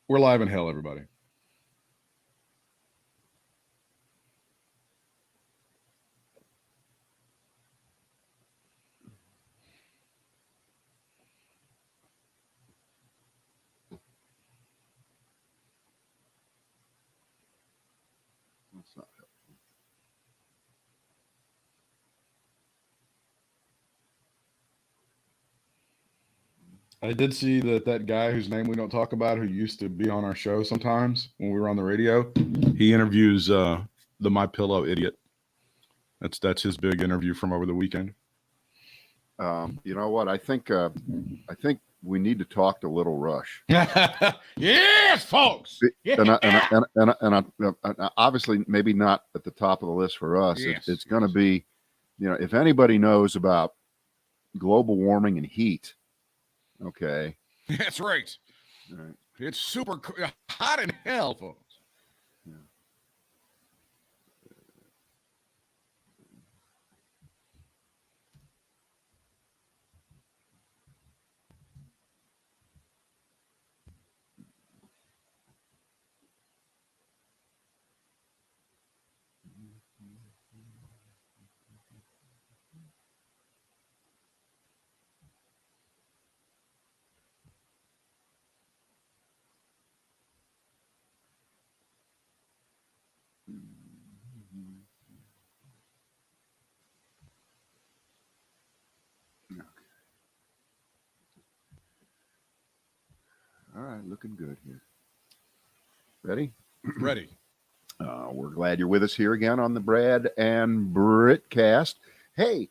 We're live in hell, everybody. That's not helpful. I did see that guy whose name we don't talk about, who used to be on our show sometimes when we were on the radio. He interviews the My Pillow idiot. That's his big interview from over the weekend. You know what? I think we need to talk to Little Rush. Yes, folks. And obviously, maybe not at the top of the list for us. Yes, It's going to be, if anybody knows about global warming and heat, okay. That's right. Right. It's super hot in hell, folks. Yeah. All right, looking good here. Ready? Ready. We're glad you're with us here again on the Brad and Britt cast. Hey,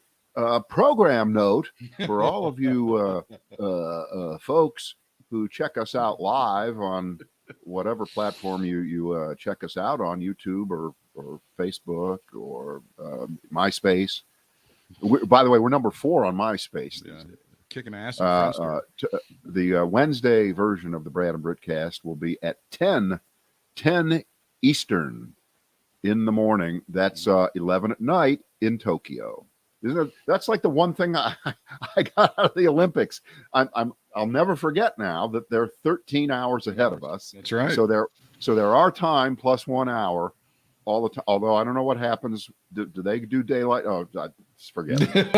program note for all of you folks who check us out live on whatever platform you check us out on, YouTube or Facebook or MySpace. By the way, we're number 4 on MySpace. Yeah. Kicking ass. The Wednesday version of the Brad and Britt cast will be at 10 Eastern in the morning. That's 11 at night in Tokyo. Isn't it? That's like the one thing I got out of the Olympics. I'll never forget now that they're 13 hours ahead of us. That's right. So they're our time plus 1 hour all the time. Although I don't know what happens. Do they do daylight? Oh, just forget it.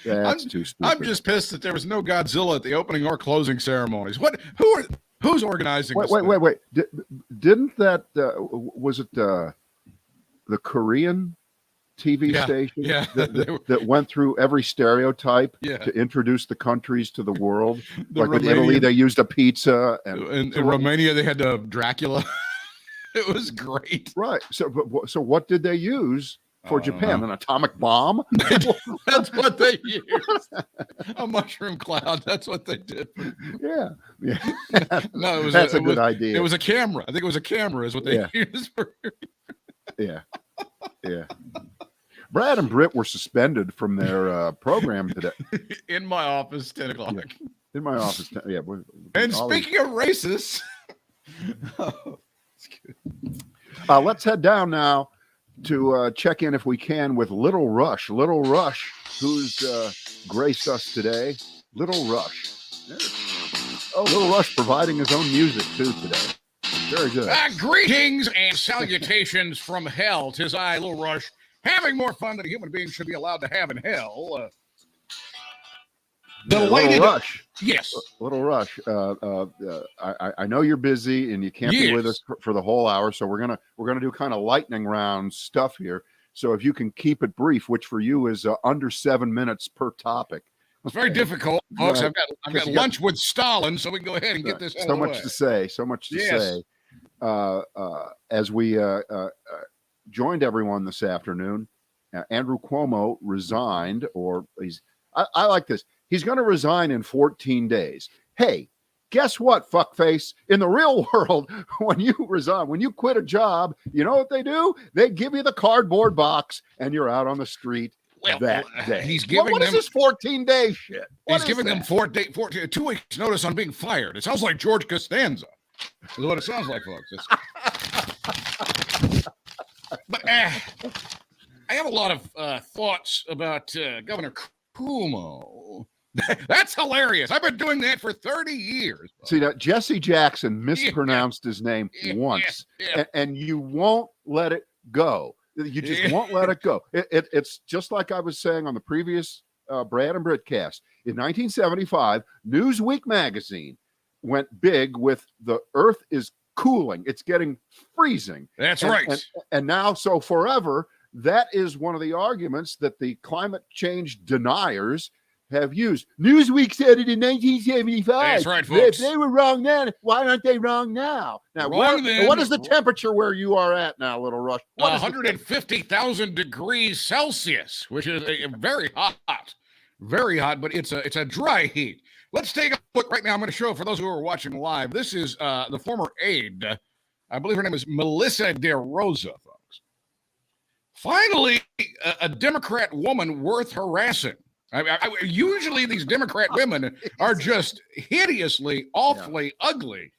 That's too stupid. I'm just pissed that there was no Godzilla at the opening or closing ceremonies. Who's organizing? Wait. Didn't that was it the Korean TV station that went through every stereotype to introduce the countries to the world? Like with Italy, they used a pizza, and in Romania they had Dracula. It was great. Right. So what did they use for Japan? An atomic bomb? That's what they used. A mushroom cloud. That's what they did. Yeah. No, that's a good idea. It was a camera. I think it was a camera is what they used for. Yeah. Brad and Britt were suspended from their program today. In my office, 10 o'clock. Yeah. In my office, yeah. And speaking of racists, let's head down now to check in, if we can, with Little Rush. Little Rush, who's graced us today. Little Rush. Little Rush providing his own music, too, today. Very good. Greetings and salutations from hell. 'Tis I, Little Rush, having more fun than a human being should be allowed to have in hell. Little Rush. Yes. Little Rush. I know you're busy and you can't be with us for the whole hour, so we're gonna do kind of lightning round stuff here. So if you can keep it brief, which for you is under 7 minutes per topic. It's very difficult, folks. Right. I've got lunch with Stalin, so we can go ahead and get this. So much to say. So much to say. As we joined everyone this afternoon, Andrew Cuomo resigned, or I like this. He's going to resign in 14 days. Hey, guess what, fuckface? In the real world, when you resign, when you quit a job, you know what they do? They give you the cardboard box and you're out on the street that day. He's giving what them, is this 14-day shit? He's giving them 2 weeks notice on being fired. It sounds like George Costanza. Is what it sounds like, folks. But I have a lot of thoughts about Governor Cuomo. That's hilarious. I've been doing that for 30 years. See, now Jesse Jackson mispronounced his name once, and you won't let it go. You just won't let it go. It's just like I was saying on the previous Brad and Britt cast. In 1975, Newsweek magazine went big with "The Earth is cooling. It's getting freezing." That's right. And now, so forever, that is one of the arguments that the climate change deniers have used. Newsweek said it in 1975. That's right, folks. If they were wrong then, why aren't they wrong now? Now, what is the temperature where you are at now, Little Rush? 150,000 degrees Celsius, which is very hot. Very hot, but it's a dry heat. Let's take a look right now. I'm going to show for those who are watching live. This is the former aide. I believe her name is Melissa DeRosa, folks. Finally, a Democrat woman worth harassing. Usually these Democrat women are just hideously, awfully ugly.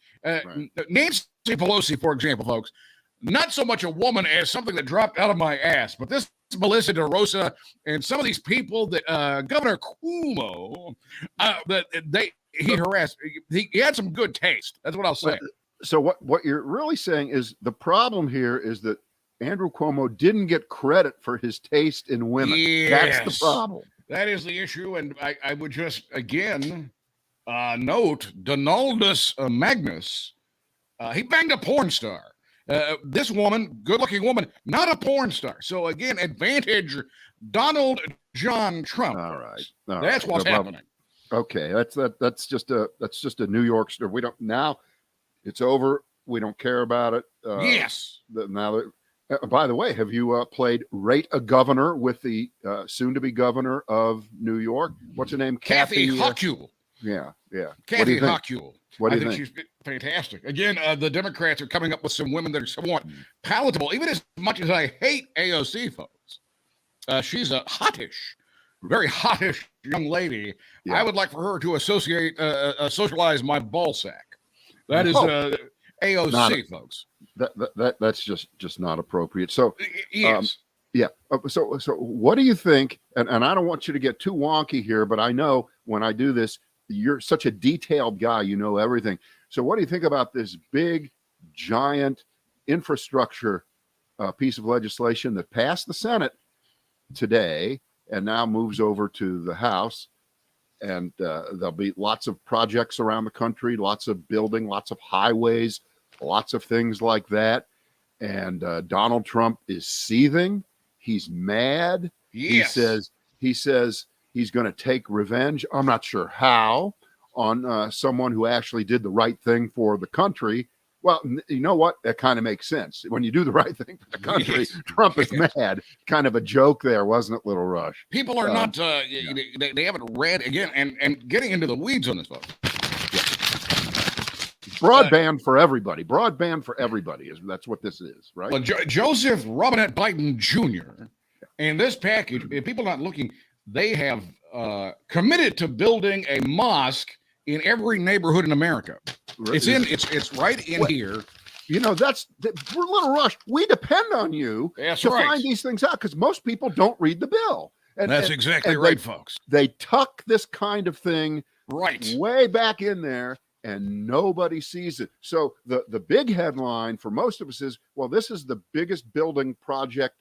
Nancy Pelosi, for example, folks, not so much a woman as something that dropped out of my ass, but this Melissa DeRosa and some of these people that Governor Cuomo, he harassed. He had some good taste. That's what I'll say. So what you're really saying is the problem here is that Andrew Cuomo didn't get credit for his taste in women. Yes. That's the problem. That is the issue, and I would just, again, note Donaldus Magnus. He banged a porn star. This woman, good-looking woman, not a porn star. So, again, advantage Donald John Trump. All right. That's what's happening. Okay, that's just a New York story. We don't now. It's over. We don't care about it. Yes. Now by the way, have you played Rate a Governor with the soon-to-be governor of New York? What's her name? Kathy Hochul. Yeah. Kathy Hochul. What do you think? She's fantastic. Again, the Democrats are coming up with some women that are somewhat palatable, even as much as I hate AOC, folks. She's a hottish, very hottish young lady. Yeah. I would like for her to socialize my ball sack. That is AOC, folks. That's just not appropriate. So yes. So what do you think? And I don't want you to get too wonky here, but I know when I do this, you're such a detailed guy. You know everything. So what do you think about this big, giant infrastructure piece of legislation that passed the Senate today and now moves over to the House? And there'll be lots of projects around the country, lots of building, lots of highways, lots of things like that. And Donald Trump is seething. He's mad. Yes. He says he's going to take revenge. I'm not sure how on someone who actually did the right thing for the country. Well, you know what? That kind of makes sense. When you do the right thing for the country, Trump is mad. Kind of a joke there, wasn't it, Little Rush? People are not, they haven't read, again, and getting into the weeds on this, folks. Broadband for everybody. Broadband for everybody. That's what this is, right? Well, Joseph Robinette Biden Jr. and this package, if people are not looking, they have committed to building a mosque in every neighborhood in America. It's right in here. You know, we're Little Rush. We depend on you to find these things out because most people don't read the bill. And that's exactly right, folks. They tuck this kind of thing way back in there, and nobody sees it. So the big headline for most of us is, well, this is the biggest building project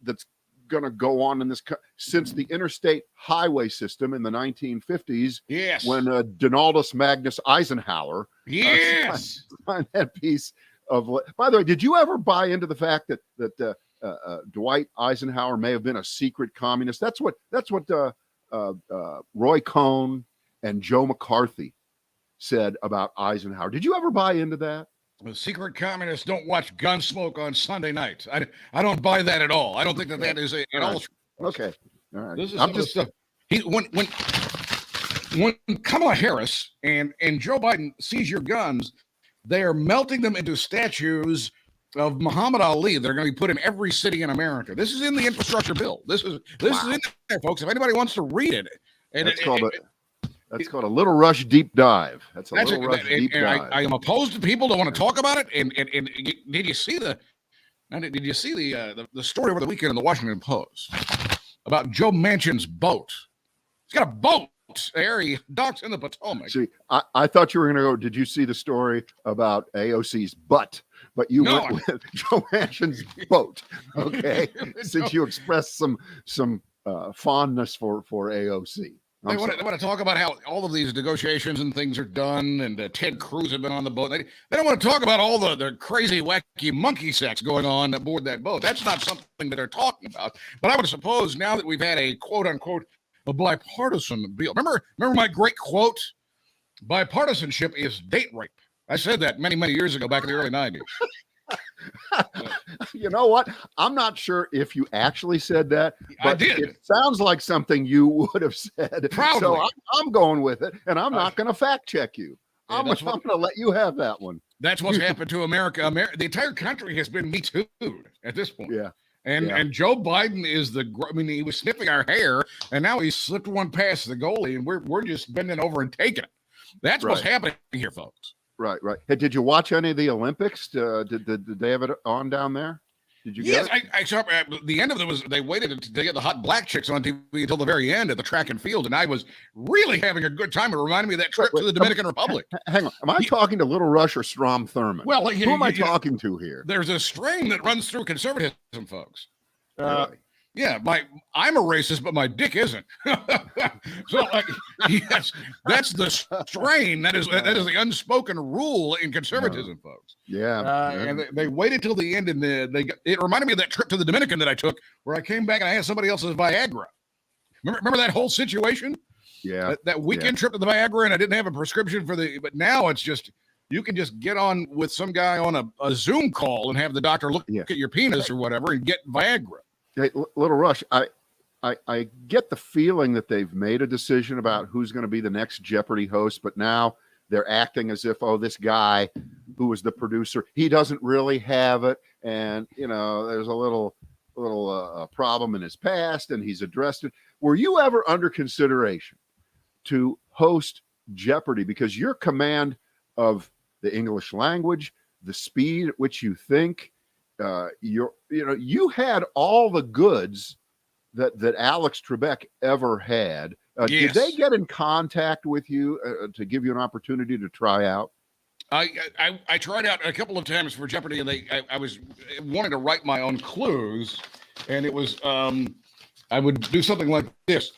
that's going to go on in this since the interstate highway system in the 1950s. Yes. When Donaldus Magnus Eisenhower signed that piece of. By the way, did you ever buy into the fact that Dwight Eisenhower may have been a secret communist? That's what Roy Cohn and Joe McCarthy said about Eisenhower. Did you ever buy into that? The secret communists don't watch Gunsmoke on Sunday nights. I don't buy that at all. I don't think that is at all. Okay. All right. This is some of the stuff. When Kamala Harris and Joe Biden seize your guns, they are melting them into statues of Muhammad Ali that are going to be put in every city in America. This is in the infrastructure bill. This is in there, folks. If anybody wants to read it, that's called a Little Rush deep dive. That's a Little Rush deep dive. I am opposed to people that want to talk about it. And did you see the story over the weekend in the Washington Post about Joe Manchin's boat? He's got a boat area, docks in the Potomac. See, I thought you were going to go, did you see the story about AOC's butt? But you went with Joe Manchin's boat, okay? Since you expressed some fondness for AOC. They want to talk about how all of these negotiations and things are done, and Ted Cruz have been on the boat. They don't want to talk about all the crazy, wacky monkey sex going on aboard that boat. That's not something that they're talking about. But I would suppose now that we've had a quote-unquote a bipartisan deal. Remember my great quote? Bipartisanship is date rape. I said that many, many years ago, back in the early 90s. You know what? I'm not sure if you actually said that, but I did. It sounds like something you would have said. Proudly. So I'm going with it, and I'm not going to fact check you. I'm going to let you have that one. That's what's happened to America. The entire country has been Me Too'd at this point. Yeah. And Joe Biden is he was sniffing our hair, and now he's slipped one past the goalie, and we're just bending over and taking it. That's what's happening here, folks. Right. Hey, did you watch any of the Olympics? Did they have it on down there? Did you? Yes, I saw. The end of it was they waited to get the hot black chicks on TV until the very end at the track and field, and I was really having a good time. It reminded me of that trip to the Dominican Republic. Hang on, am I talking to Little Rush or Strom Thurmond? Well, who am I talking to here? There's a strain that runs through conservatism, folks. Really? Yeah, I'm a racist, but my dick isn't. So, yes, that's the strain. That is the unspoken rule in conservatism, folks. Yeah. And they waited till the end, and it reminded me of that trip to the Dominican that I took, where I came back and I had somebody else's Viagra. Remember that whole situation? Yeah. That weekend trip to the Viagra, and I didn't have a prescription but now it's just, you can just get on with some guy on a Zoom call and have the doctor look at your penis or whatever and get Viagra. Hey, Little Rush, I get the feeling that they've made a decision about who's going to be the next Jeopardy host, but now they're acting as if, this guy who was the producer, he doesn't really have it, and there's a little problem in his past, and he's addressed it. Were you ever under consideration to host Jeopardy because your command of the English language, the speed at which you think? You had all the goods that Alex Trebek ever had. Yes. Did they get in contact with you to give you an opportunity to try out? I tried out a couple of times for Jeopardy, and I was wanting to write my own clues, and it was I would do something like this: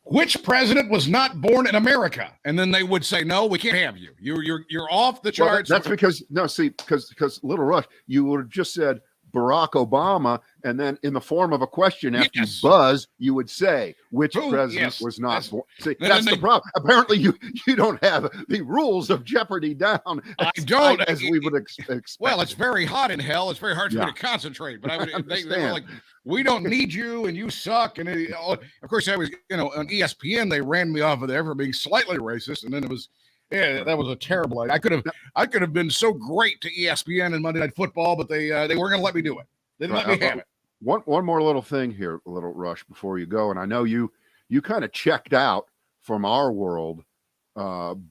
which president was not born in America? And then they would say, no, we can't have you. You're off the charts. Well, that's because Little Rush, you would have just said Barack Obama, and then in the form of a question after you buzz, you would say which president was not born. See, that's the problem. Apparently, you don't have the rules of Jeopardy down. I don't, as we would expect. Well, it's very hot in hell. It's very hard for me to concentrate. But they were like, we don't need you, and you suck. And of course, I was on ESPN. They ran me off of there for being slightly racist, and then it was. Yeah, that was a terrible idea. I could have been so great to ESPN and Monday Night Football, but they weren't going to let me do it. They didn't let me have it. One more little thing here, Little Rush, before you go, and I know you kind of checked out from our world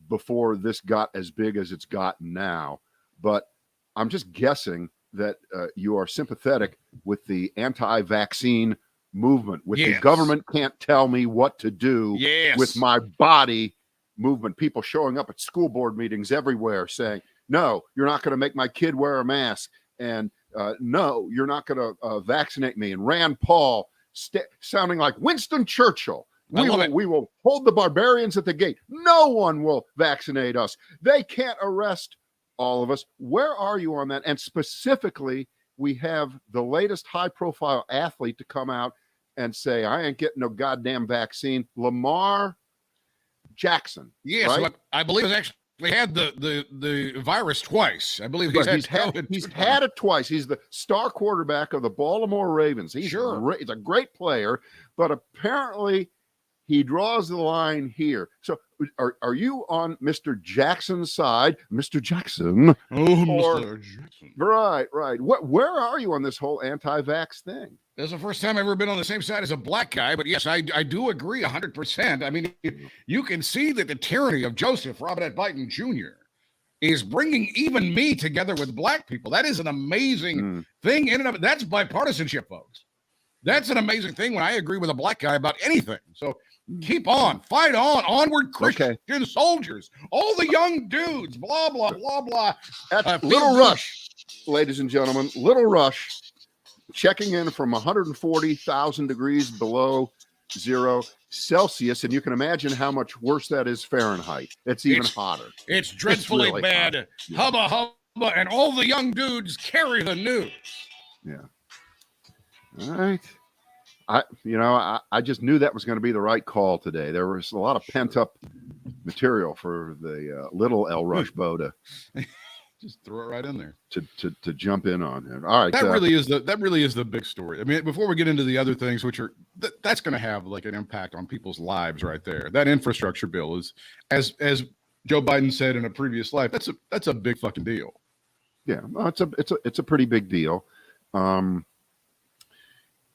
before this got as big as it's gotten now, but I'm just guessing that you are sympathetic with the anti-vaccine movement, with the government can't tell me what to do with my body movement. People showing up at school board meetings everywhere saying, no, you're not going to make my kid wear a mask, and no, you're not going to vaccinate me. And Rand Paul sounding like Winston Churchill. We will hold the barbarians at the gate. No one will vaccinate us. They can't arrest all of us. Where are you on that? And specifically, we have the latest high-profile athlete to come out and say, I ain't getting no goddamn vaccine. Lamar Jackson. Yes, right? I believe he's actually had the virus twice. I believe he's had it twice. He's the star quarterback of the Baltimore Ravens. He's he's a great player, but apparently he draws the line here. So are you on Mr. Jackson's side? Mr. Jackson. Mr. Jackson. Right. Where are you on this whole anti-vax thing? This is the first time I've ever been on the same side as a black guy, but yes, I do agree 100%. I mean, you can see that the tyranny of Joseph Robinette Biden Jr. is bringing even me together with black people. That is an amazing thing in and of it. That's bipartisanship, folks. That's an amazing thing when I agree with a black guy about anything. So Keep on, fight on, onward, Christian soldiers, all the young dudes, blah, blah, blah, blah. At Little Rush, ladies and gentlemen, Little Rush, checking in from 140,000 degrees below 0 Celsius, and you can imagine how much worse that is Fahrenheit. It's even hotter. It's dreadfully really bad. Yeah. Hubba, hubba, and all the young dudes carry the news. Yeah. All right. I just knew that was going to be the right call today. There was a lot of pent-up material for the little El Rush Bow to just throw it right in there to jump in on. All right, that really is the big story. I mean, before we get into the other things, which are that's going to have like an impact on people's lives, right there. That infrastructure bill is, as Joe Biden said in a previous life, that's a big fucking deal. Yeah, well, it's a pretty big deal,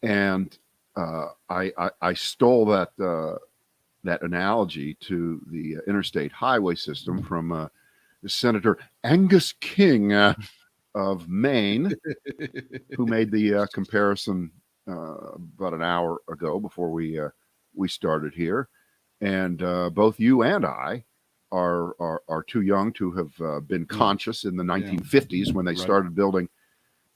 and I stole that analogy to the interstate highway system from Senator Angus King of Maine, who made the comparison about an hour ago before we started here, and both you and I are too young to have been conscious in the 1950s when they started building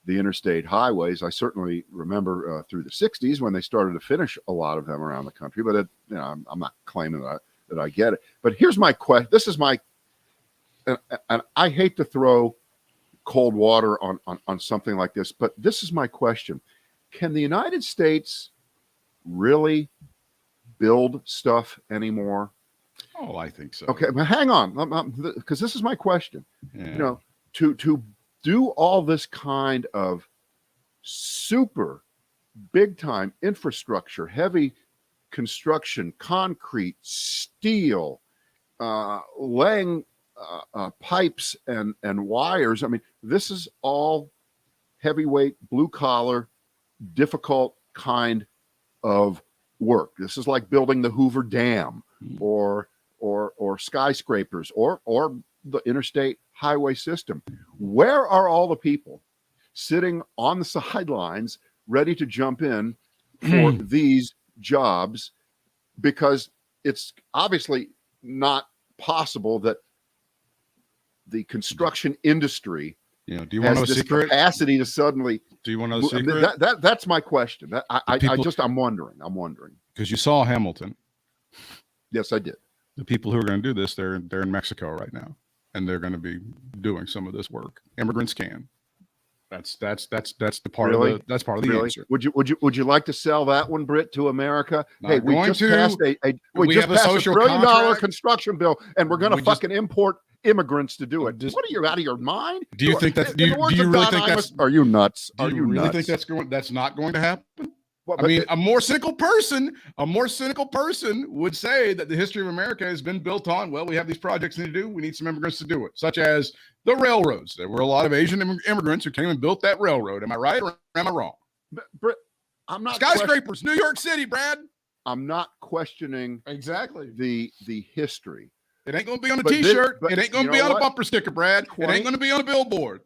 the interstate highways. I certainly remember through the 60s when they started to finish a lot of them around the country, but I'm not claiming that I get it. But here's my question. This is my, and I hate to throw cold water on something like this, but this is my question. Can the United States really build stuff anymore? Oh, I think so. Okay, but hang on, because this is my question. Yeah. To do all this kind of super big time infrastructure, heavy construction, concrete, steel, laying pipes and wires. I mean, this is all heavyweight, blue collar, difficult kind of work. This is like building the Hoover Dam or skyscrapers or the interstate highway system. Where are all the people sitting on the sidelines ready to jump in for these jobs? Because it's obviously not possible that the construction industry do you want to know a secret? Capacity to suddenly. Do you want to know a secret? That's my question. I'm wondering. Because you saw Hamilton. Yes, I did. The people who are going to do this, they're in Mexico right now, and they're going to be doing some of this work. Immigrants can. That's the part really? of that's part of the answer. Would you like to sell that one, Britt, to America? Not we just passed a $1 trillion construction bill, and we're going to fucking import immigrants to do it. What are you, out of your mind? Do you think that? Do you really think that's? Are you nuts? Do you really think that's not going to happen? Well, I mean, a more cynical person would say that the history of America has been built on, well, we have these projects to do, we need some immigrants to do it, such as the railroads. There were a lot of Asian immigrants who came and built that railroad. Am I right or am I wrong? Britt, I'm not. Skyscrapers, New York City, Brad. I'm not questioning exactly the history. It ain't going to be on a T-shirt. It ain't going to be on a bumper sticker, Brad. It ain't going to be on a billboard.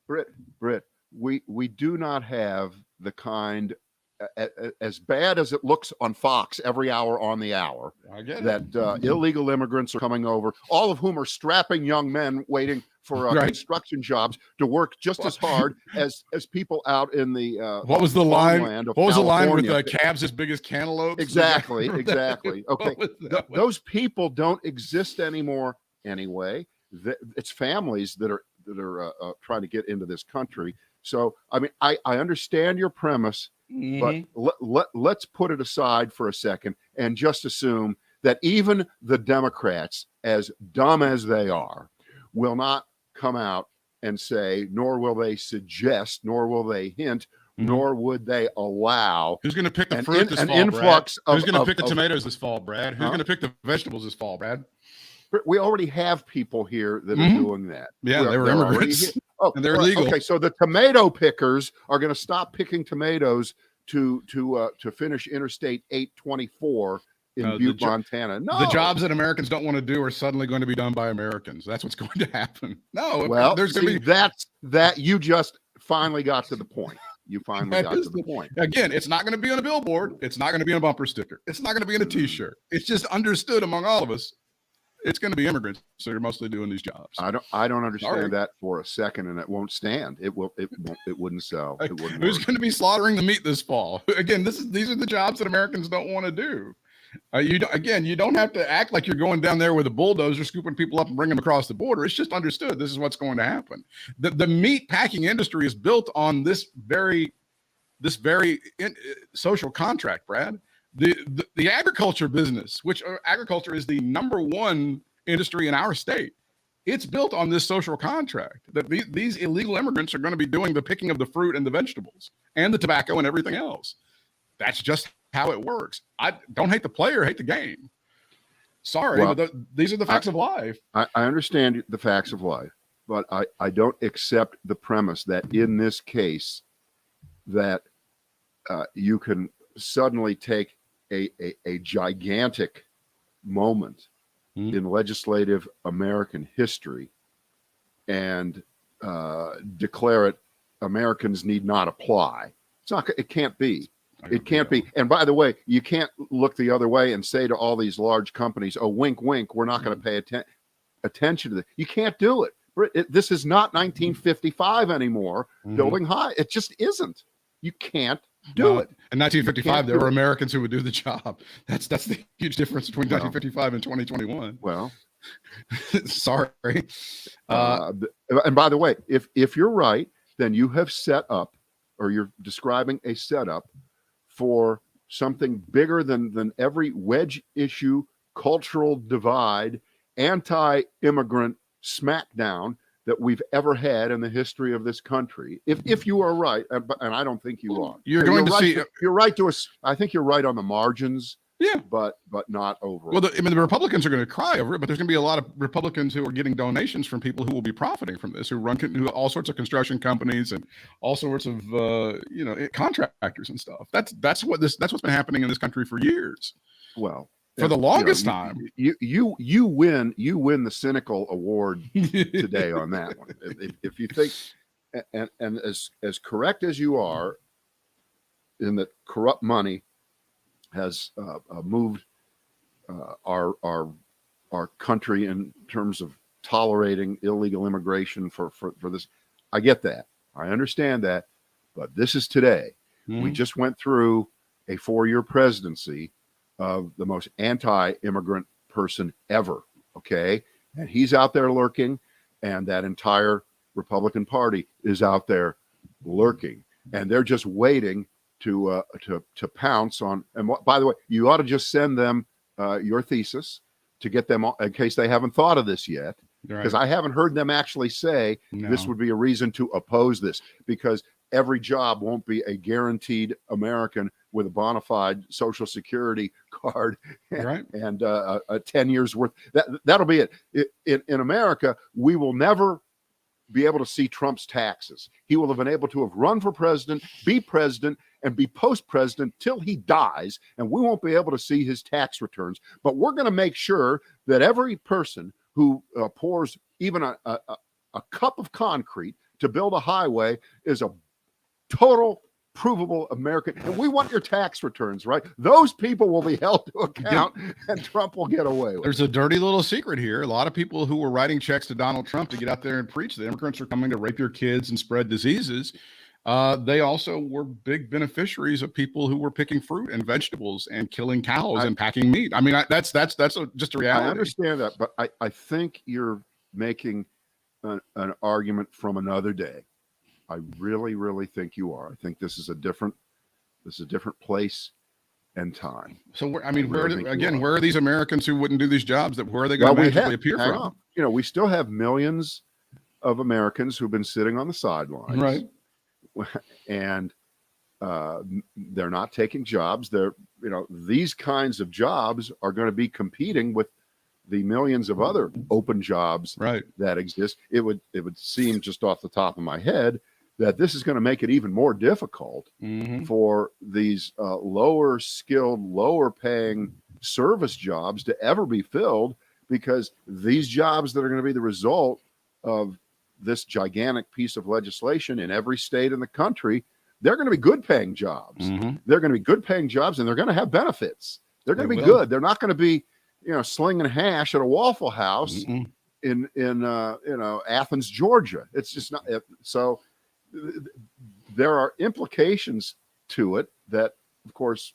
Britt, we do not have the kind, as bad as it looks on Fox every hour on the hour, that illegal immigrants are coming over, all of whom are strapping young men waiting for construction jobs to work just as hard as people out in the what was the line? What was the line with calves as big as cantaloupes? Exactly. Okay, those people don't exist anymore anyway. It's families that are trying to get into this country. So I mean, I understand your premise. But let's put it aside for a second and just assume that even the Democrats, as dumb as they are, will not come out and say, nor will they suggest, nor will they hint, nor would they allow. Who's going to pick the fruit this fall, influx Brad? Who's going to pick the tomatoes this fall, Brad? Who's going to pick the vegetables this fall, Brad? We already have people here that are doing that. Yeah, they were immigrants. And they're legal. Okay, so the tomato pickers are going to stop picking tomatoes to finish Interstate 824 in Butte, Montana. No, the jobs that Americans don't want to do are suddenly going to be done by Americans. That's what's going to happen. No, well, there's going to be that you just finally got to the point. You finally That got is to the point. Again, it's not going to be on a billboard. It's not going to be on a bumper sticker. It's not going to be in a T-shirt. It's just understood among all of us. It's going to be immigrants, so you're mostly doing these jobs. I don't understand that for a second, and it won't stand. It wouldn't sell. It wouldn't Who's work. going to be slaughtering the meat this fall? Again, these are the jobs that Americans don't want to do. You don't have to act like you're going down there with a bulldozer, scooping people up and bringing them across the border. It's just understood. This is what's going to happen. The meat packing industry is built on this very social contract, Brad. The agriculture business, which agriculture is the number one industry in our state, it's built on this social contract that these illegal immigrants are going to be doing the picking of the fruit and the vegetables and the tobacco and everything else. That's just how it works. I don't hate the player, hate the game. Sorry, but these are the facts of life. I understand the facts of life, but I don't accept the premise that in this case that you can suddenly take a gigantic moment in legislative American history and declare it Americans need not apply. It can't be. It can't be. And by the way, you can't look the other way and say to all these large companies, oh, wink, wink, we're not going to pay attention to this. You can't do it. This is not 1955 anymore, building high. It just isn't. You can't do it. In 1955, there were Americans who would do the job. That's the huge difference between 1955 and 2021. Well, sorry. And by the way, if you're right, then you have set up, or you're describing a setup for something bigger than every wedge issue, cultural divide, anti-immigrant smackdown that we've ever had in the history of this country. If you are right, and I don't think you are. You're right I think you're right on the margins. Yeah, but not overall. Well, the Republicans are going to cry over it, but there's going to be a lot of Republicans who are getting donations from people who will be profiting from this, who run all sorts of construction companies and all sorts of contractors and stuff. That's what's been happening in this country for years. Well, for the longest time, you win the cynical award today on that one. If you think, and as correct as you are in that corrupt money has moved our country in terms of tolerating illegal immigration for this. I get that. I understand that. But this is today. We just went through a 4-year presidency of the most anti-immigrant person ever. Okay. And he's out there lurking, and that entire Republican Party is out there lurking, and they're just waiting to pounce on. And by the way, you ought to just send them your thesis to get them in case they haven't thought of this yet, because I haven't heard them actually say this would be a reason to oppose this, because every job won't be a guaranteed American with a bona fide Social Security card and 10 years worth. That'll be it. In America, we will never be able to see Trump's taxes. He will have been able to have run for president, be president, and be post-president till he dies, and we won't be able to see his tax returns. But we're going to make sure that every person who pours even a cup of concrete to build a highway is a total provable American. And we want your tax returns, right? Those people will be held to account, and Trump will get away with it. There's a dirty little secret here. A lot of people who were writing checks to Donald Trump to get out there and preach that immigrants are coming to rape your kids and spread diseases, they also were big beneficiaries of people who were picking fruit and vegetables and killing cows and packing meat. I mean, that's just a reality. I understand that, but I think you're making an argument from another day. I really, really think you are. I think this is a different place and time. So, where are these Americans who wouldn't do these jobs? Where are they going to magically appear from? We still have millions of Americans who've been sitting on the sidelines, right? And they're not taking jobs. These kinds of jobs are going to be competing with the millions of other open jobs that exist. It would seem, just off the top of my head, that this is going to make it even more difficult for these lower skilled, lower paying service jobs to ever be filled, because these jobs that are going to be the result of this gigantic piece of legislation in every state in the country, they're going to be good paying jobs. Mm-hmm. They're going to be good paying jobs, and they're going to have benefits. They're going to be will. good. They're not going to be, slinging hash at a Waffle House in Athens, Georgia. It's just not. So there are implications to it that, of course,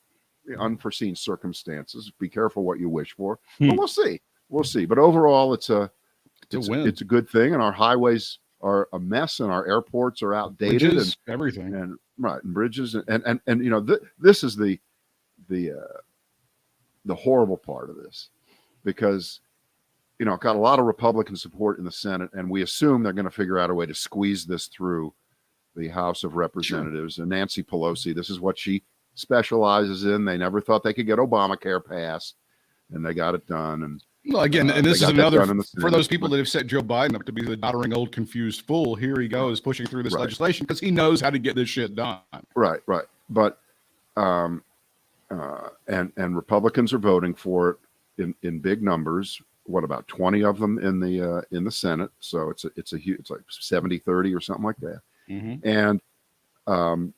unforeseen circumstances. Be careful what you wish for. But we'll see. We'll see. But overall, it's a good thing, and our highways are a mess, and our airports are outdated, bridges, and everything, and bridges, and this is the horrible part of this, because it got a lot of Republican support in the Senate, and we assume they're going to figure out a way to squeeze this through the House of Representatives. Sure. And Nancy Pelosi, this is what she specializes in. They never thought they could get Obamacare passed, and they got it done. And well, again, and this is another for those people that have set Joe Biden up to be the doddering old confused fool. Here he goes pushing through this legislation because he knows how to get this shit done. Right. But and Republicans are voting for it in big numbers. What, about 20 of them in the Senate? So it's like 70-30 or something like that. Mm-hmm. And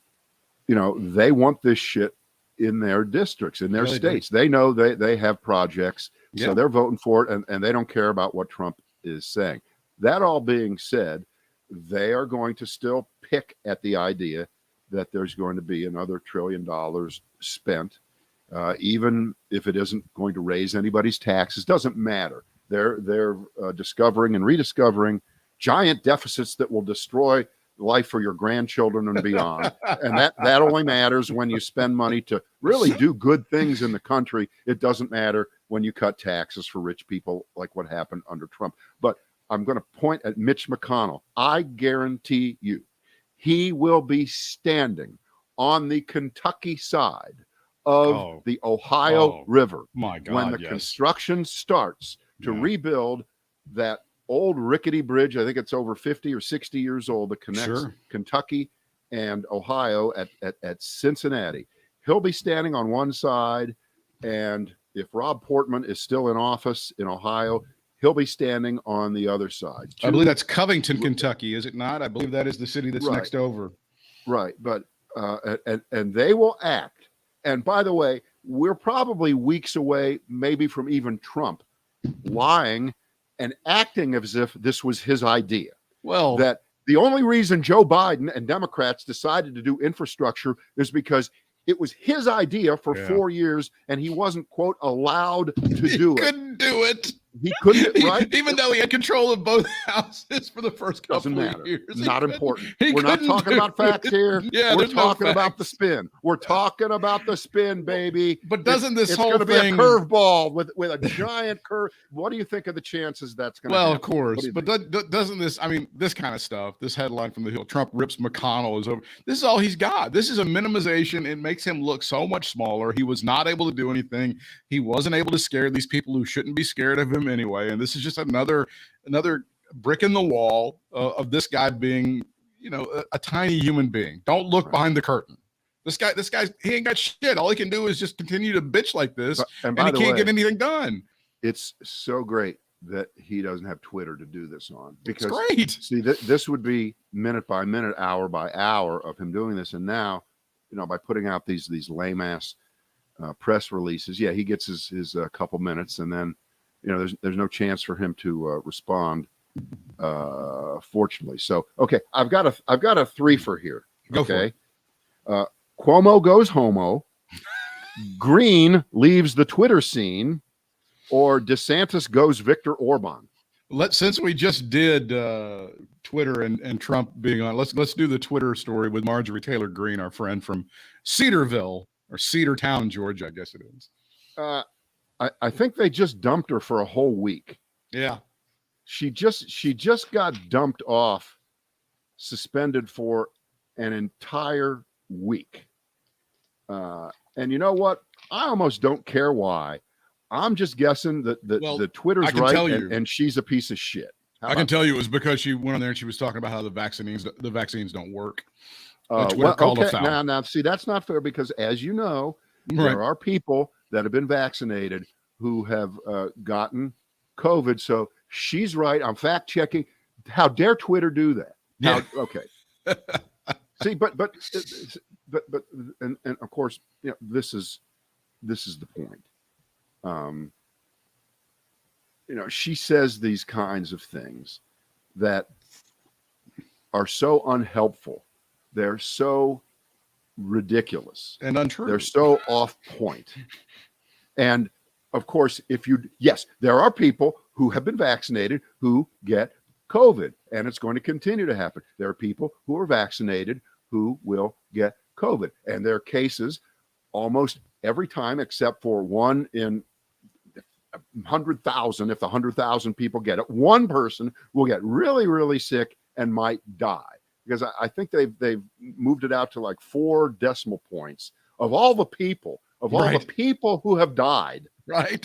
they want this shit in their districts, in their states. They know they have projects, so they're voting for it, and they don't care about what Trump is saying. That all being said, they are going to still pick at the idea that there's going to be another $1 trillion spent, even if it isn't going to raise anybody's taxes. Doesn't matter. They're discovering and rediscovering giant deficits that will destroy life for your grandchildren and beyond. And that only matters when you spend money to really do good things in the country. It doesn't matter when you cut taxes for rich people, like what happened under Trump. But I'm going to point at Mitch McConnell. I guarantee you, he will be standing on the Kentucky side of the Ohio River when the construction starts to rebuild that old rickety bridge. I think it's over 50 or 60 years old, that connects Kentucky and Ohio at Cincinnati. He'll be standing on one side, and if Rob Portman is still in office in Ohio, he'll be standing on the other side. I believe that's Covington, Kentucky, is it not? I believe that is the city that's next over. Right, but and they will act. And by the way, we're probably weeks away, maybe from even Trump lying and acting as if this was his idea. Well, that the only reason Joe Biden and Democrats decided to do infrastructure is because it was his idea for 4 years, and he wasn't, quote, allowed to do it. He couldn't do it. He couldn't, right? Even though he had control of both houses for the first couple of years. Not important. We're not talking about facts here. We're talking about the spin. We're talking about the spin, baby. But doesn't this whole thing... It's going to be a curveball with a giant curve. What do you think of the chances that's going to happen? Well, of course. But doesn't this, this kind of stuff, this headline from the Hill, Trump rips McConnell is over. This is all he's got. This is a minimization. It makes him look so much smaller. He was not able to do anything. He wasn't able to scare these people who shouldn't be scared of him anyway. And this is just another brick in the wall of this guy being, a tiny human being. Don't look behind the curtain. This guy, he ain't got shit. All he can do is just continue to bitch like this, and he can't get anything done. It's so great that he doesn't have Twitter to do this on, because it's great. See, this would be minute by minute, hour by hour of him doing this. And now, by putting out these lame ass press releases, he gets his couple minutes, and then there's no chance for him to respond. Fortunately, so okay, I've got a three-fer here. Go for it. Cuomo goes homo, Green leaves the Twitter scene, or DeSantis goes Viktor Orban. Since we just did Twitter and Trump being on, let's do the Twitter story with Marjorie Taylor Greene, our friend from Cedarville or Cedartown, Georgia, I guess it is. I think they just dumped her for a whole week. Yeah. She just got dumped off, suspended for an entire week. And you know what? I almost don't care why. I'm just guessing that the Twitter's right, and she's a piece of shit. I can tell you it was because she went on there and she was talking about how the vaccines don't work. Now, see, that's not fair, because as you know, there are people that have been vaccinated who have gotten COVID. So she's right. I'm fact checking. How dare Twitter do that? Okay. See, but and of course, this is the point. She says these kinds of things that are so unhelpful. They're so ridiculous and untrue. They're so off point. And of course, yes, there are people who have been vaccinated who get COVID, and it's going to continue to happen. There are people who are vaccinated who will get COVID, and there are cases almost every time except for one in 100,000. If 100,000 people get it, one person will get really, really sick and might die. Because I think they've moved it out to like 4 decimal points of all the people the people who have died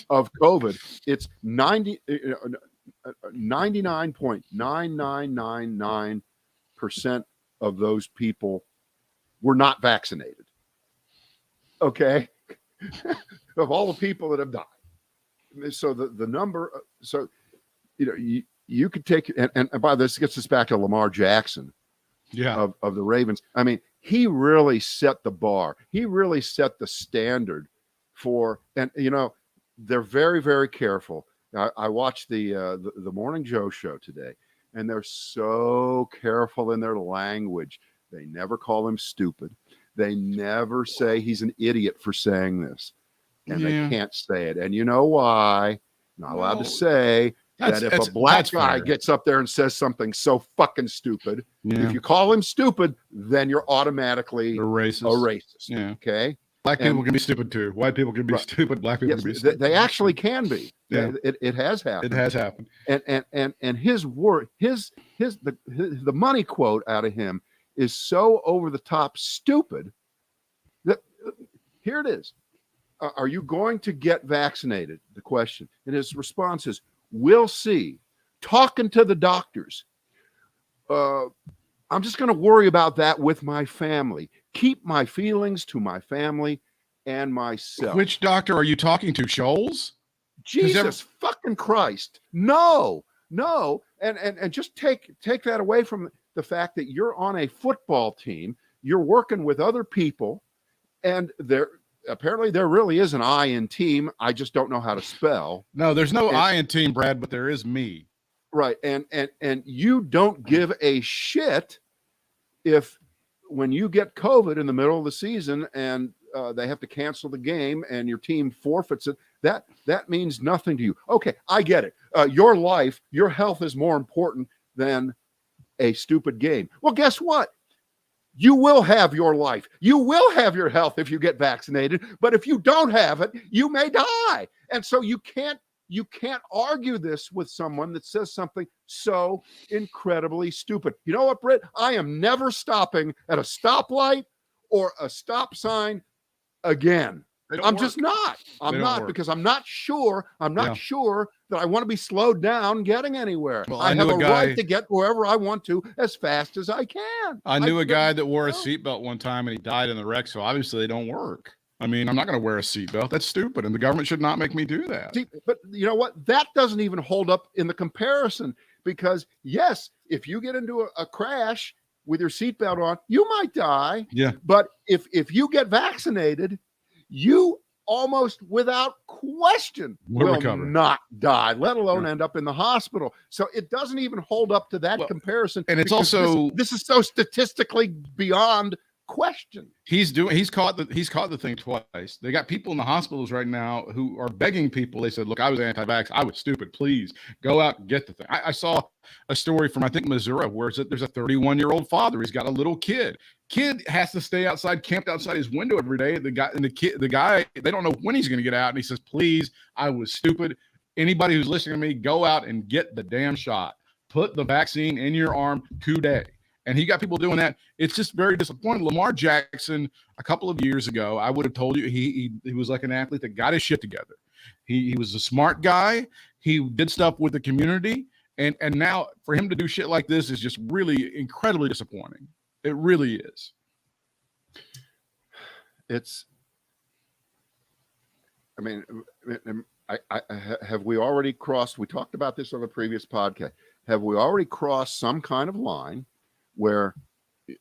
of COVID. It's 99.9999% of those people were not vaccinated. Okay, of all the people that have died. So the number. So you could take and by this gets us back to Lamar Jackson. Yeah. Of the Ravens. I mean, he really set the bar. He really set the standard for, and they're very, very careful. I watched the Morning Joe show today, and they're so careful in their language. They never call him stupid. They never say he's an idiot for saying this, and they can't say it. And you know why? Not allowed to say. That if a black guy gets up there and says something so fucking stupid, if you call him stupid, then you're automatically a racist. Yeah. Okay. Black people can be stupid too. White people can be stupid. Black people can be stupid. They actually can be. Yeah. It has happened. It has happened. And his word, the money quote out of him is so over the top stupid that here it is. Are you going to get vaccinated? The question. And his response is, we'll see. Talking to the doctors. I'm just going to worry about that with my family. Keep my feelings to my family and myself. Which doctor are you talking to, Scholes? Jesus fucking Christ. No. And just take that away from the fact that you're on a football team. You're working with other people, and apparently there really is an I in team. I just don't know how to spell. No, there's no I in team, Brad, but there is me. Right. And you don't give a shit if when you get COVID in the middle of the season and they have to cancel the game and your team forfeits it, that means nothing to you. Okay, I get it. Your life, your health is more important than a stupid game. Well, guess what? You will have your life. You will have your health if you get vaccinated. But if you don't have it, you may die. And so you can't argue this with someone that says something so incredibly stupid. You know what, Britt? I am never stopping at a stoplight or a stop sign again. I'm just not. I'm not because I'm not sure. I'm not sure that I want to be slowed down getting anywhere. Well, I have a right to get wherever I want to as fast as I can. I knew a guy that wore a seatbelt one time and he died in the wreck. So obviously they don't work. I mean, I'm not going to wear a seatbelt. That's stupid. And the government should not make me do that. See, but you know what? That doesn't even hold up in the comparison because yes, if you get into a crash with your seatbelt on, you might die. Yeah. But if you get vaccinated, you almost without question will not die, let alone end up in the hospital. So it doesn't even hold up to that comparison. And it's also this is so statistically beyond question. He's caught the thing twice. They got people in the hospitals right now who are begging people. They said, look, I was anti-vax. I was stupid. Please go out and get the thing. I saw a story from, I think, Missouri, where there's a 31-year-old father. He's got a little kid. Kid has to stay outside, camped outside his window every day. The guy, they don't know when he's going to get out. And he says, please, I was stupid. Anybody who's listening to me, go out and get the damn shot. Put the vaccine in your arm today. And he got people doing that. It's just very disappointing. Lamar Jackson, a couple of years ago, I would have told you he was like an athlete that got his shit together. He was a smart guy. He did stuff with the community. And now for him to do shit like this is just really incredibly disappointing. It really is. Have we already crossed, we talked about this on the previous podcast. Have we already crossed some kind of line where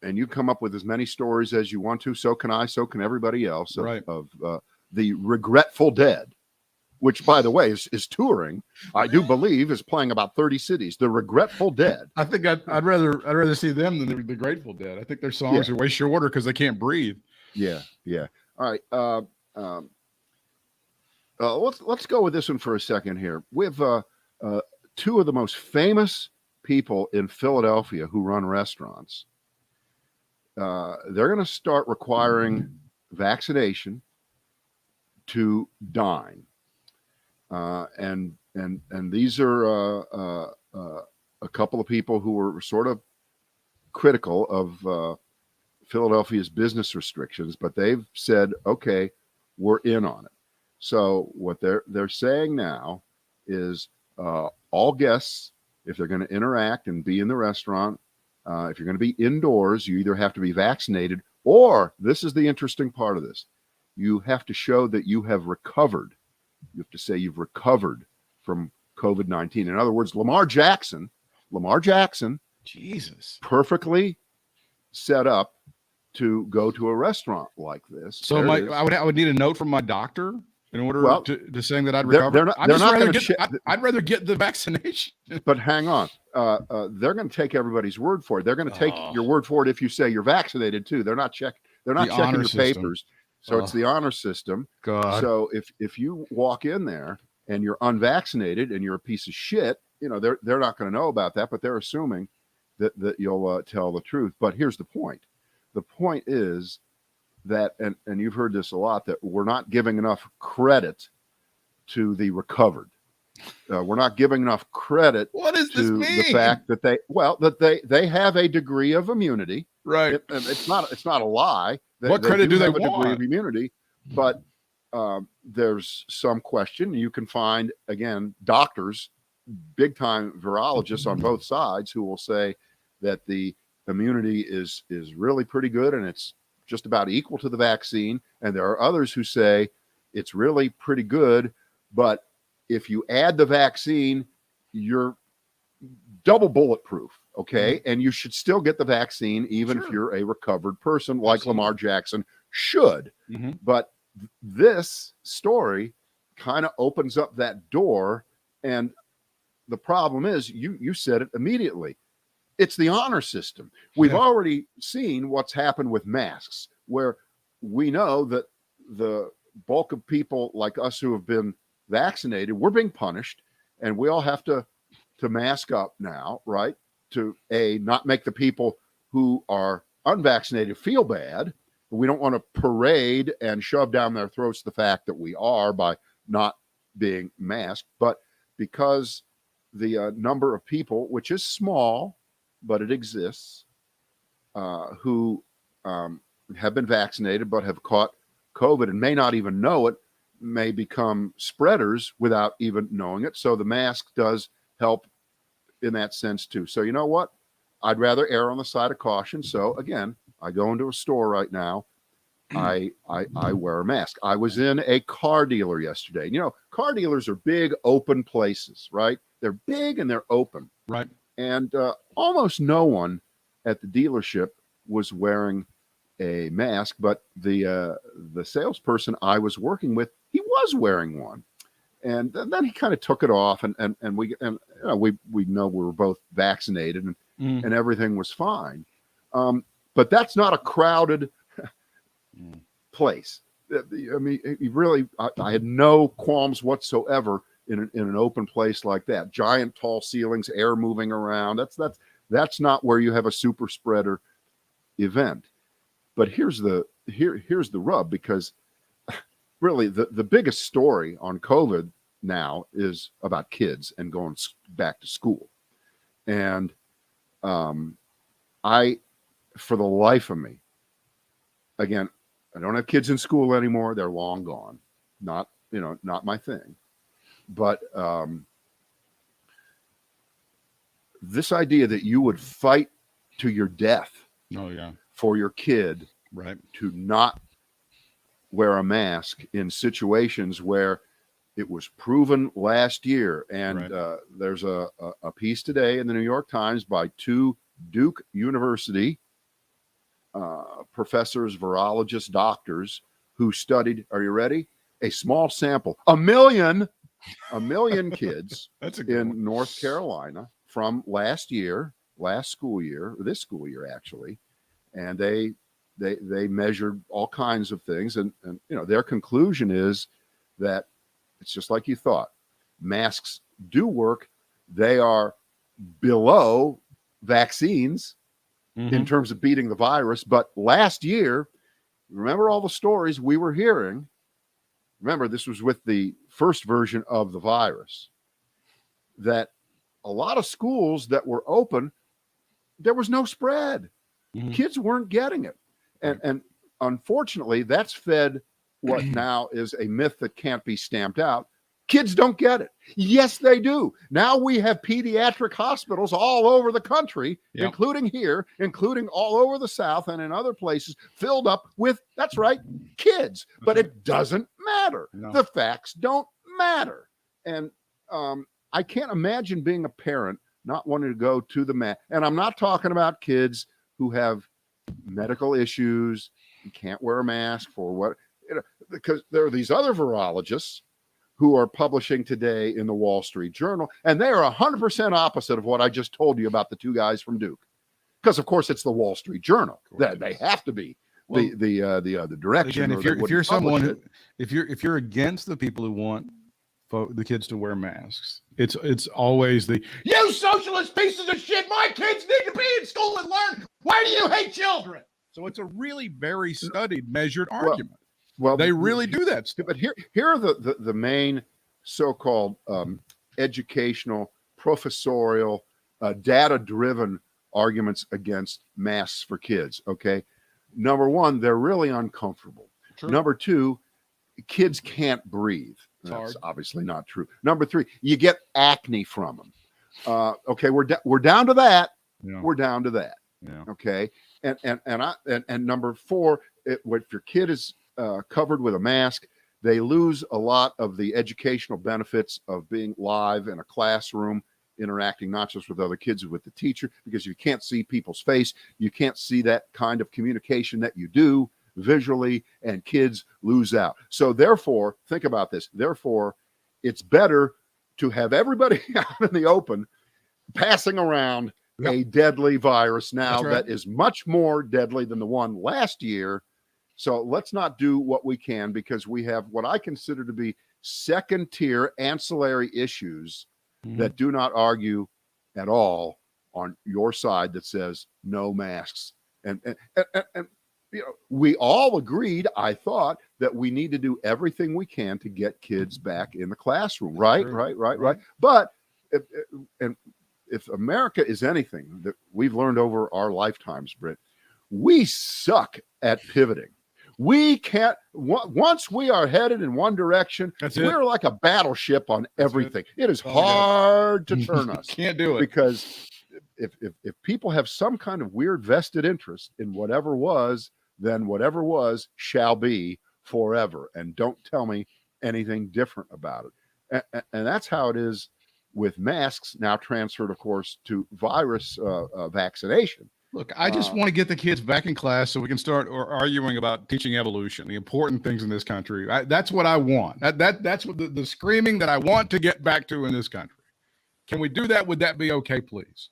and you come up with as many stories as you want to. So can I. So can everybody else. Of the Regretful Dead, which, by the way, is touring. I do believe is playing about 30 cities. The Regretful Dead. I think I'd rather see them than the Grateful Dead. I think their songs are way shorter because they can't breathe. Yeah. All right. Let's go with this one for a second here. We have two of the most famous people in Philadelphia who run restaurants. They're going to start requiring vaccination to dine, and these are a couple of people who were sort of critical of Philadelphia's business restrictions, but they've said, okay, we're in on it. So what they're saying now is all guests, if they're going to interact and be in the restaurant, if you're going to be indoors, you either have to be vaccinated, or this is the interesting part of this, you have to show that you have recovered. You have to say you've recovered from COVID-19. In other words, Lamar Jackson, Jesus, perfectly set up to go to a restaurant like this. So I would need a note from my doctor in order to saying that I'd recovered. I'd rather get the vaccination. But hang on, they're going to take everybody's word for it. They're going to take your word for it if you say you're vaccinated too. They're not checking your papers. So it's the honor system. God. So if you walk in there and you're unvaccinated and you're a piece of shit, they're not going to know about that, but they're assuming that you'll tell the truth. But here's the point. The point is that, and you've heard this a lot, that we're not giving enough credit to the recovered. We're not giving enough credit to the fact that they have a degree of immunity. Right. It's not a lie. What credit do they have want? A degree of immunity, but there's some question. You can find, again, doctors, big time virologists on both sides who will say that the immunity is really pretty good and it's just about equal to the vaccine. And there are others who say it's really pretty good, but if you add the vaccine, you're double bulletproof. Okay. Mm-hmm. And you should still get the vaccine, even if you're a recovered person like Absolutely. Lamar Jackson should. Mm-hmm. But this story kind of opens up that door. And the problem is you said it immediately. It's the honor system. We've already seen what's happened with masks, where we know that the bulk of people like us who have been vaccinated, we're being punished, and we all have to mask up now, right? To not make the people who are unvaccinated feel bad. We don't want to parade and shove down their throats the fact that we are by not being masked, but because the number of people, which is small, but it exists, who have been vaccinated but have caught COVID and may not even know it, may become spreaders without even knowing it. So the mask does help in that sense too. So you know what? I'd rather err on the side of caution. So again, I go into a store right now. I wear a mask. I was in a car dealer yesterday. Car dealers are big open places, right? They're big and they're open. Right. And almost no one at the dealership was wearing a mask, but the salesperson I was working with, he was wearing one. And then he kind of took it off, and we know we were both vaccinated, and everything was fine. But that's not a crowded place. I mean, I had no qualms whatsoever in an open place like that. Giant tall ceilings, air moving around. That's not where you have a super spreader event. But here's the rub, because really the biggest story on COVID now is about kids and going back to school. And I, for the life of me, again, I don't have kids in school anymore. They're long gone. Not my thing. But this idea that you would fight to your death for your kid to not wear a mask in situations where it was proven last year. And there's a piece today in the New York Times by two Duke University professors, virologists, doctors who studied, are you ready? A small sample, a million kids in North Carolina from last school year, this school year actually, and they measured all kinds of things, and their conclusion is that it's just like you thought. Masks do work. They are below vaccines in terms of beating the virus. But last year, remember all the stories we were hearing? Remember, this was with the first version of the virus, that a lot of schools that were open, there was no spread. Kids weren't getting it. And unfortunately, that's fed what now is a myth that can't be stamped out. Kids don't get it. Yes, they do. Now we have pediatric hospitals all over the country, including here, including all over the South and in other places, filled up with, that's right, kids. But it doesn't matter. No. The facts don't matter. And I can't imagine being a parent not wanting to go to the mat. And I'm not talking about kids who have medical issues and can't wear a mask for what, because there are these other virologists who are publishing today in the Wall Street Journal, and they are 100% opposite of what I just told you about the two guys from Duke. Because of course it's the Wall Street Journal. That they have to be the direction. Again, if you're someone if you're against the people who want the kids to wear masks, it's always you socialist pieces of shit. My kids need to be in school and learn. Why do you hate children? So it's a really very studied, measured argument. Well, they really do that stuff. But here are the main so-called educational, professorial, data-driven arguments against masks for kids. Okay, number one, they're really uncomfortable. True. Number two, kids can't breathe. That's obviously not true. Number three, you get acne from them. Okay, we're down to that. Yeah. We're down to that. Yeah. Okay, and number four, if your kid is covered with a mask, they lose a lot of the educational benefits of being live in a classroom, interacting not just with other kids, but with the teacher, because you can't see people's face. You can't see that kind of communication that you do visually, and kids lose out. So therefore, think about this. Therefore, it's better to have everybody out in the open passing around a deadly virus now that is much more deadly than the one last year. So let's not do what we can, because we have what I consider to be second tier ancillary issues that do not argue at all on your side that says no masks. And we all agreed, I thought, that we need to do everything we can to get kids back in the classroom. Right. But if America is anything that we've learned over our lifetimes, Britt, we suck at pivoting. We can't, once we are headed in one direction, we're like a battleship on everything. It is hard to turn us. Can't do it. Because if people have some kind of weird vested interest in whatever was, then whatever was shall be forever. And don't tell me anything different about it. And that's how it is with masks, now transferred, of course, to virus vaccination. Look, I just want to get the kids back in class so we can start arguing about teaching evolution, the important things in this country. That's what I want. That's what the screaming that I want to get back to in this country. Can we do that? Would that be okay, please?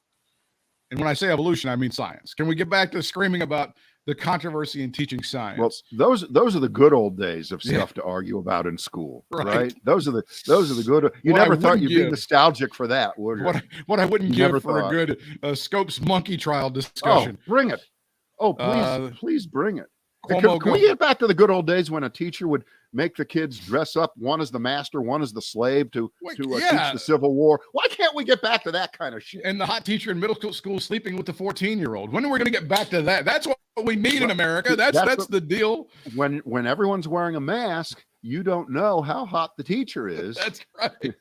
And when I say evolution, I mean science. Can we get back to screaming about the controversy in teaching science? Well, those are the good old days of stuff to argue about in school, right? Those are the good. You never thought you'd be nostalgic for that, would you? What I wouldn't give for a good Scopes monkey trial discussion. Oh, bring it! Oh, please bring it. Can we get back to the good old days when a teacher would make the kids dress up, one as the master, one as the slave, to teach the Civil War? Why can't we get back to that kind of shit? And the hot teacher in middle school sleeping with the 14-year-old. When are we going to get back to that? That's what we need in America. That's the deal. When everyone's wearing a mask, you don't know how hot the teacher is. That's right.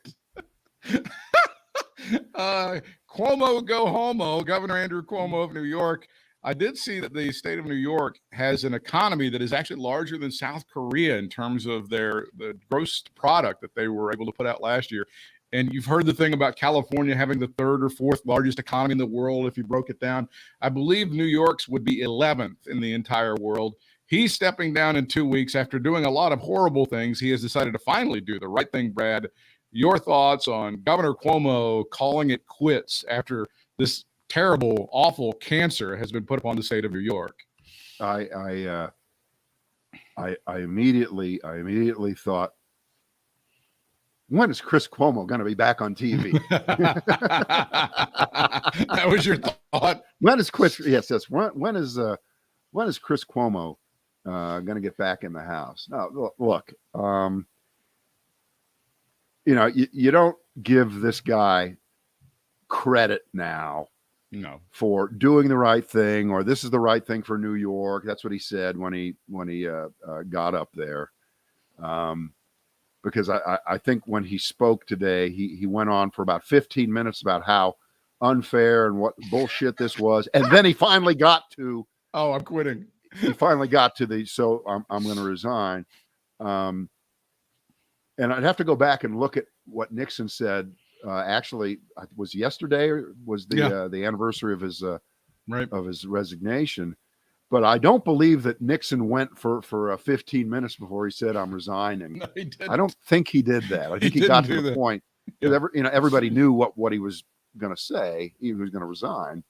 Cuomo go homo. Governor Andrew Cuomo of New York. I did see that the state of New York has an economy that is actually larger than South Korea in terms of the gross product that they were able to put out last year. And you've heard the thing about California having the third or fourth largest economy in the world if you broke it down. I believe New York's would be 11th in the entire world. He's stepping down in 2 weeks after doing a lot of horrible things. He has decided to finally do the right thing, Brad. Your thoughts on Governor Cuomo calling it quits after this terrible, awful cancer has been put upon the state of New York? I immediately thought, when is Chris Cuomo going to be back on TV? That was your thought. When is Chris? Yes. When is Chris Cuomo going to get back in the house? No, look. You don't give this guy credit now. No. For doing the right thing, or this is the right thing for New York. That's what he said when he got up there. Because I think when he spoke today, he went on for about 15 minutes about how unfair and what bullshit this was, and then he finally got to, oh, I'm quitting. He finally got to the I'm going to resign. And I'd have to go back and look at what Nixon said. Actually, was yesterday or was the anniversary of his of his resignation. But I don't believe that Nixon went for 15 minutes before he said, "I'm resigning." No, he didn't. I don't think he did that. I think he got to the point. Yeah. Everybody knew what he was going to say. He was going to resign,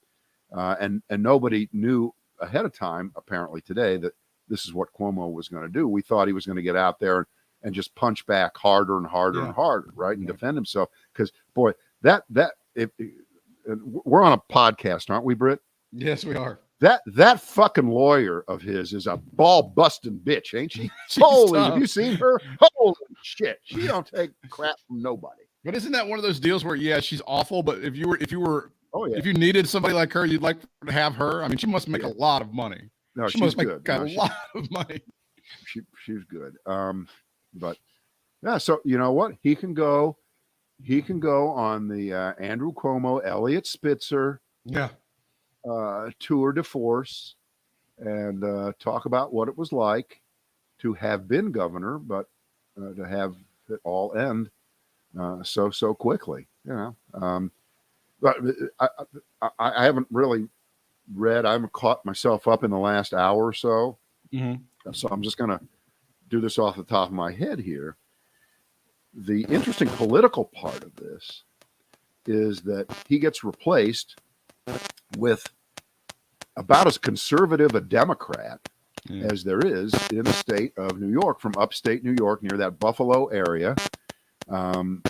and nobody knew ahead of time, apparently today, that this is what Cuomo was going to do. We thought he was going to get out there and just punch back harder and harder and harder, right, and defend himself. Because boy, we're on a podcast, aren't we, Britt? Yes, we are. That fucking lawyer of his is a ball busting bitch, ain't she? Holy, have you seen her? Holy shit, she don't take crap from nobody. But isn't that one of those deals where she's awful, but if you were if you needed somebody like her, you'd like to have her? I mean, she must make a lot of money. No, she must make a lot of money. She's good. But yeah, so you know what? He can go on the Andrew Cuomo, Elliot Spitzer tour de force and talk about what it was like to have been governor, but to have it all end so quickly. But I haven't really read. I haven't caught myself up in the last hour or so. Mm-hmm. So I'm just going to do this off the top of my head here. The interesting political part of this is that he gets replaced with about as conservative a Democrat as there is in the state of New York, from upstate New York, near that Buffalo area. Andrew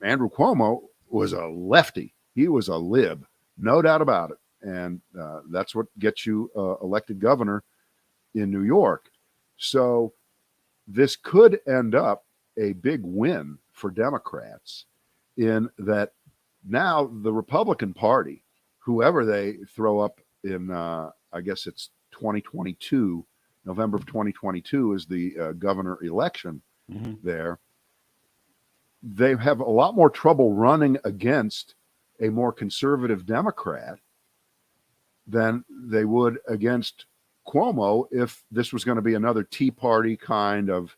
Cuomo was a lefty. He was a lib, no doubt about it. And that's what gets you elected governor in New York. So this could end up a big win for Democrats, in that now the Republican Party, whoever they throw up in, I guess it's 2022, November of 2022 is the governor election there. They have a lot more trouble running against a more conservative Democrat than they would against Cuomo if this was going to be another Tea Party kind of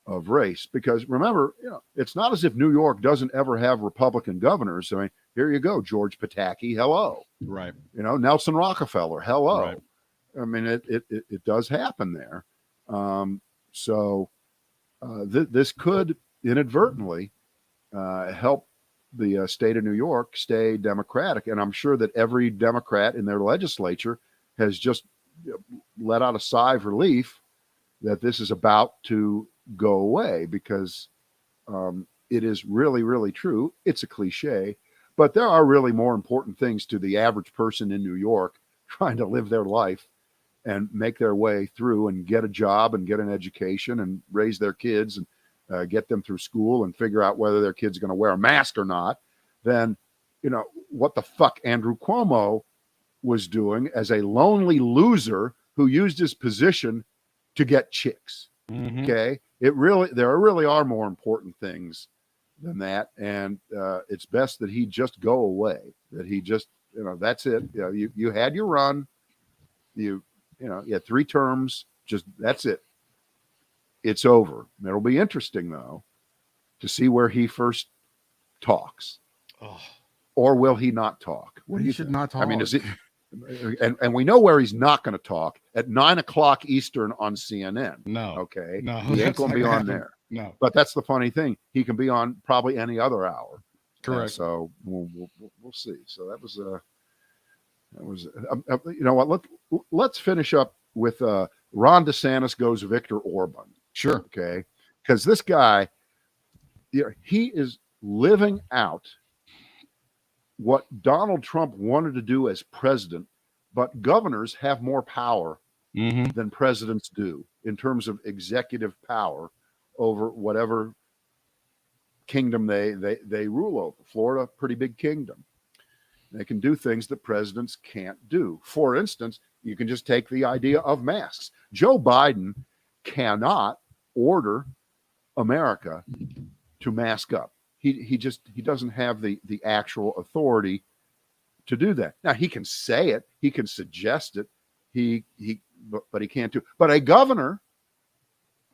race. Because remember, it's not as if New York doesn't ever have Republican governors. I mean, here you go, George Pataki, hello, right? Nelson Rockefeller, hello. Right. I mean, it does happen there. This could inadvertently help the state of New York stay Democratic, and I'm sure that every Democrat in their legislature has just let out a sigh of relief that this is about to go away, because it is really, really true. It's a cliche, but there are really more important things to the average person in New York trying to live their life and make their way through and get a job and get an education and raise their kids and get them through school and figure out whether their kid's going to wear a mask or not, than, what the fuck Andrew Cuomo was doing as a lonely loser who used his position to get chicks. Mm-hmm. Okay. There really are more important things than that. And it's best that he just go away, that he just, that's it. You had your run, you had 3 terms, just, that's it. It's over. It'll be interesting though, to see where he first talks, Oh, or will he not talk? What do he you should think? not talk. I mean, is it? And we know where he's not going to talk at 9:00 Eastern on CNN. No. Okay. No, He ain't going to be on there. No. But that's the funny thing. He can be on probably any other hour. Correct. So we'll see. So that was you know what? Let's finish up with Ron DeSantis goes Victor Orban. Sure. Okay. Because this guy, he is living out what Donald Trump wanted to do as president, but governors have more power than presidents do in terms of executive power over whatever kingdom they rule over. Florida, pretty big kingdom. They can do things that presidents can't do. For instance, you can just take the idea of masks. Joe Biden cannot order America to mask up. He doesn't have the actual authority to do that. Now he can say it, he can suggest it, but he can't do. But a governor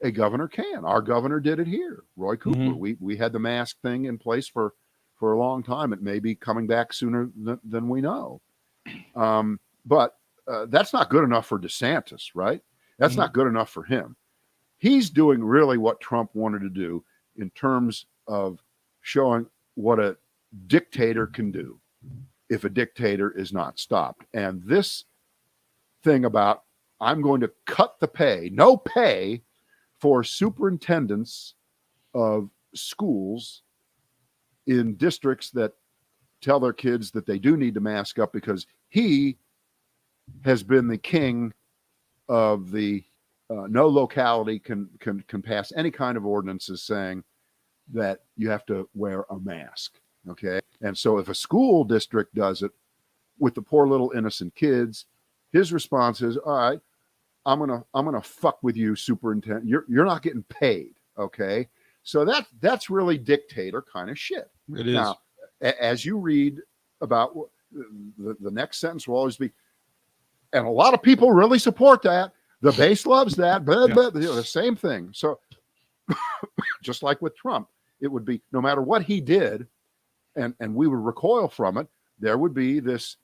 can. Our governor did it here. Roy Cooper. We had the mask thing in place for a long time. It may be coming back sooner than we know. But that's not good enough for DeSantis, right? That's not good enough for him. He's doing really what Trump wanted to do in terms of showing what a dictator can do if a dictator is not stopped. And this thing about I'm going to cut the pay, no pay for superintendents of schools in districts that tell their kids that they do need to mask up because he has been the king of the no locality can pass any kind of ordinances saying that you have to wear a mask. Okay. And so if a school district does it with the poor little innocent kids, his response is, all right, I'm gonna fuck with you, superintendent. You're not getting paid. Okay. So that's really dictator kind of shit. It is. Now, as you read about the next sentence will always be, and a lot of people really support that. The base loves that, but the same thing. So just like with Trump, it would be no matter what he did, and we would recoil from it, there would be this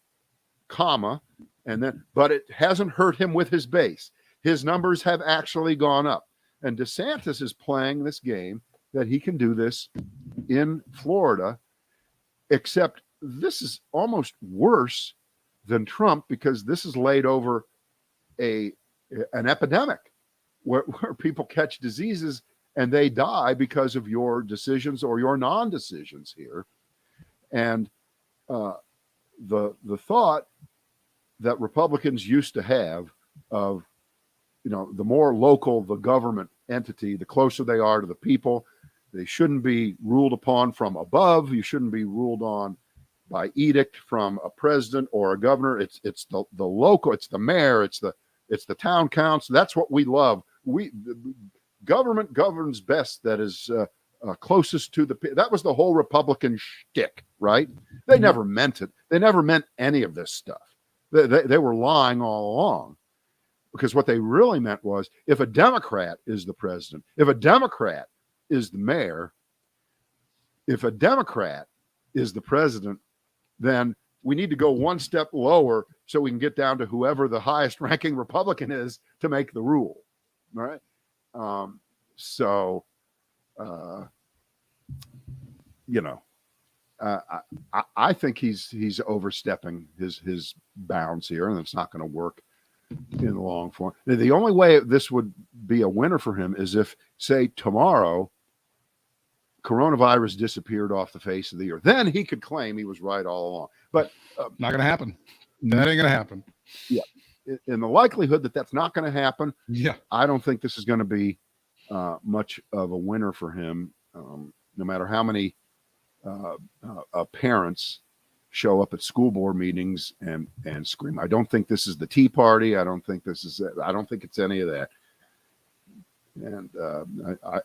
comma, and then, but it hasn't hurt him with his base. His numbers have actually gone up. And DeSantis is playing this game that he can do this in Florida, except this is almost worse than Trump because this is laid over an epidemic where people catch diseases and they die because of your decisions or your non-decisions here. And the thought that Republicans used to have of, the more local the government entity, the closer they are to the people, they shouldn't be ruled upon from above. You shouldn't be ruled on by edict from a president or a governor. It's the local, it's the mayor, it's the town council. That's what we love. Government governs best. That is closest to the. That was the whole Republican shtick, right? They never meant it. They never meant any of this stuff. They were lying all along, because what they really meant was if a Democrat is the president, if a Democrat is the mayor, if a Democrat is the president, then we need to go one step lower so we can get down to whoever the highest ranking Republican is to make the rule. All right. I think he's overstepping his bounds here, and it's not going to work in the long form. The only way this would be a winner for him is if, say, tomorrow coronavirus disappeared off the face of the earth. Then he could claim he was right all along. But not going to happen. That ain't going to happen. Yeah. In the likelihood that that's not going to happen, I don't think this is going to be much of a winner for him, no matter how many parents show up at school board meetings and scream. I don't think this is the Tea Party. I don't think it's any of that. And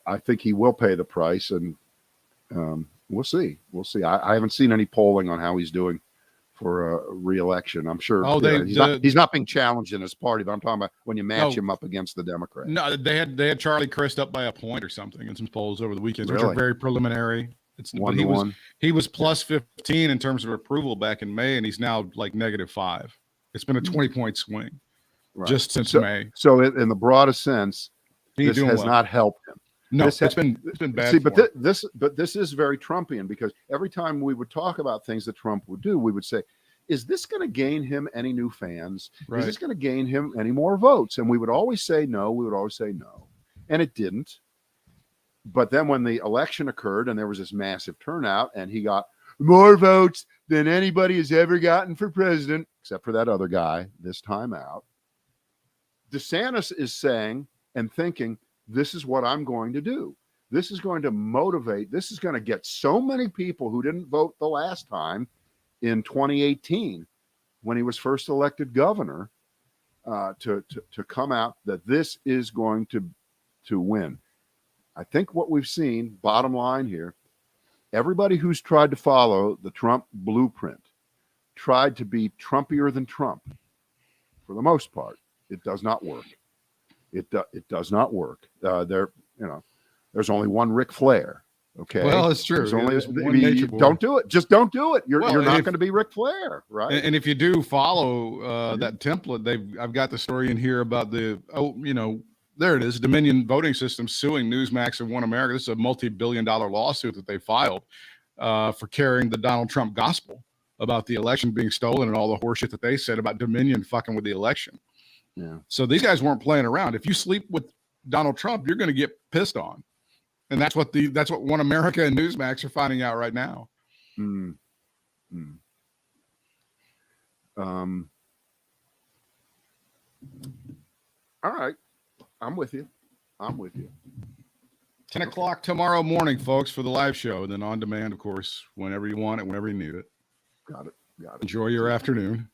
I think he will pay the price, and we'll see. I haven't seen any polling on how he's doing for a re-election. I'm sure. Oh, he's not being challenged in his party, but I'm talking about when you match him up against the Democrats. No, they had Charlie Crist up by a point or something in some polls over the weekends, which are very preliminary. It's 1-1. He was plus 15 in terms of approval back in May, and he's now like -5. It's been a 20-point swing just since May. So in the broadest sense, this has not helped him. No, it's been bad. See, but this is very Trumpian, because every time we would talk about things that Trump would do, we would say, is this going to gain him any new fans? Right. Is this going to gain him any more votes? And we would always say no. We would always say no. And it didn't. But then when the election occurred and there was this massive turnout and he got more votes than anybody has ever gotten for president, except for that other guy this time out, DeSantis is saying and thinking, this is what I'm going to do. This is going to motivate. This is going to get so many people who didn't vote the last time in 2018 when he was first elected governor to come out, that this is going to win. I think what we've seen, bottom line here, everybody who's tried to follow the Trump blueprint tried to be Trumpier than Trump. For the most part, it does not work. It does not work. There's only one Ric Flair. Okay. Well, it's true. Don't do it. Just don't do it. You're not going to be Ric Flair, right? And if you do follow that template, I've got the story in here about there it is, Dominion voting system suing Newsmax and One America. This is a multi-billion-dollar lawsuit that they filed for carrying the Donald Trump gospel about the election being stolen and all the horseshit that they said about Dominion fucking with the election. Yeah. So these guys weren't playing around. If you sleep with Donald Trump, you're going to get pissed on. And that's what One America and Newsmax are finding out right now. All right. I'm with you. 10 o'clock tomorrow morning, folks, for the live show. And then on demand, of course, whenever you want it, whenever you need it. Got it. Enjoy your afternoon.